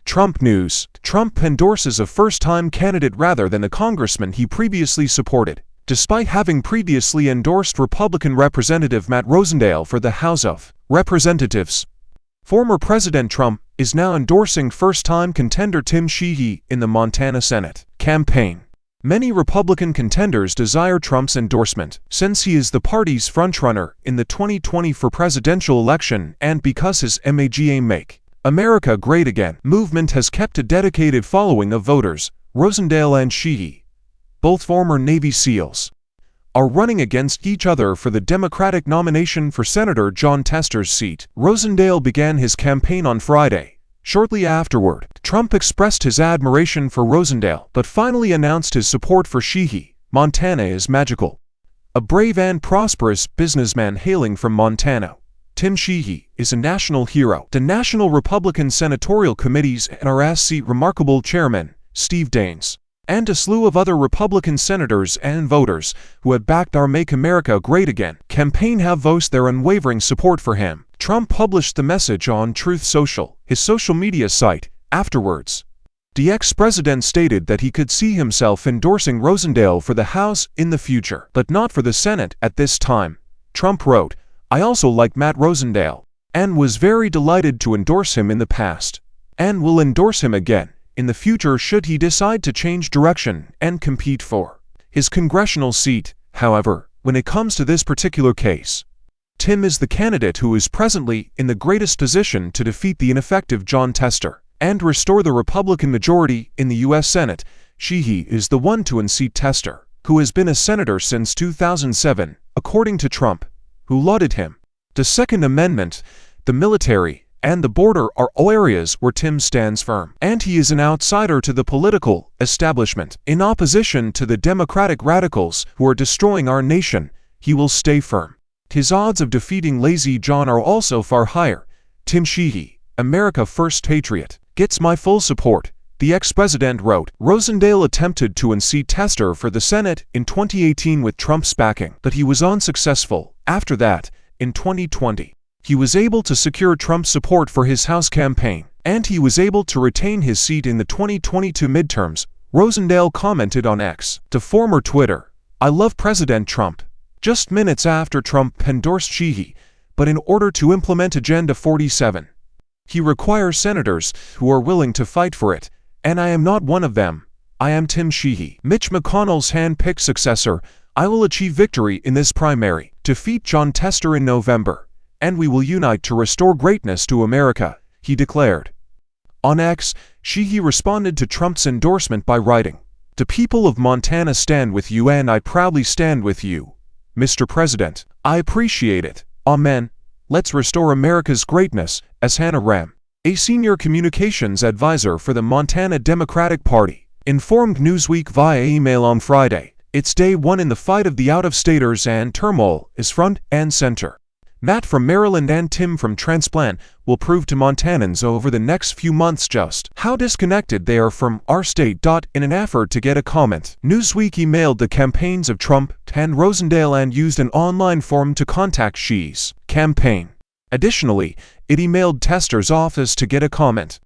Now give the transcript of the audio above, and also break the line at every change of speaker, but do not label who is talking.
Trump news. Trump endorses a first-time candidate rather than the congressman he previously supported, despite having previously endorsed Republican Representative Matt Rosendale for the House of Representatives. Former President Trump is now endorsing first-time contender Tim Sheehy in the Montana Senate campaign. Many Republican contenders desire Trump's endorsement, since he is the party's frontrunner in the 2024 presidential election and because his MAGA Make America Great Again movement has kept a dedicated following of voters. Rosendale and Sheehy, both former Navy SEALs, are running against each other for the Democratic nomination for Senator Jon Tester's seat. Rosendale began his campaign on Friday. Shortly afterward, Trump expressed his admiration for Rosendale, but finally announced his support for Sheehy. Montana is magical. A brave and prosperous businessman hailing from Montana, Tim Sheehy is a national hero. The National Republican Senatorial Committee's NRSC remarkable chairman, Steve Daines, and a slew of other Republican senators and voters who have backed our Make America Great Again campaign have voiced their unwavering support for him. Trump published the message on Truth Social, his social media site, afterwards. The ex-president stated that he could see himself endorsing Rosendale for the House in the future, but not for the Senate at this time. Trump wrote, "I also like Matt Rosendale, and was very delighted to endorse him in the past, and will endorse him again in the future should he decide to change direction and compete for his congressional seat." However, when it comes to this particular case, Tim is the candidate who is presently in the greatest position to defeat the ineffective Jon Tester and restore the Republican majority in the U.S. Senate. Sheehy is the one to unseat Tester, who has been a senator since 2007, according to Trump, who lauded him. The Second Amendment, the military, and the border are all areas where Tim stands firm, and he is an outsider to the political establishment. In opposition to the Democratic radicals who are destroying our nation, he will stay firm. His odds of defeating Lazy John are also far higher. Tim Sheehy, America First Patriot, gets my full support, the ex-president wrote. Rosendale attempted to unseat Tester for the Senate in 2018 with Trump's backing, but he was unsuccessful. After that, in 2020, he was able to secure Trump's support for his House campaign, and he was able to retain his seat in the 2022 midterms. Rosendale commented on X, to former Twitter, "I love President Trump," just minutes after Trump endorsed Sheehy, but in order to implement Agenda 47, he requires senators who are willing to fight for it, and I am not one of them. I am Tim Sheehy, Mitch McConnell's hand-picked successor. I will achieve victory in this primary, defeat Jon Tester in November, and we will unite to restore greatness to America, he declared. On X, Sheehy responded to Trump's endorsement by writing, "The people of Montana stand with you and I proudly stand with you, Mr. President. I appreciate it. Amen. Let's restore America's greatness," as Hannah Ram, a senior communications advisor for the Montana Democratic Party, informed Newsweek via email on Friday. It's day one in the fight of the out-of-staters, and turmoil is front and center. Matt from Maryland and Tim from Transplant will prove to Montanans over the next few months just how disconnected they are from our state. In an effort to get a comment, Newsweek emailed the campaigns of Trump and Rosendale and used an online form to contact Sheehy's campaign. Additionally, it emailed Tester's office to get a comment.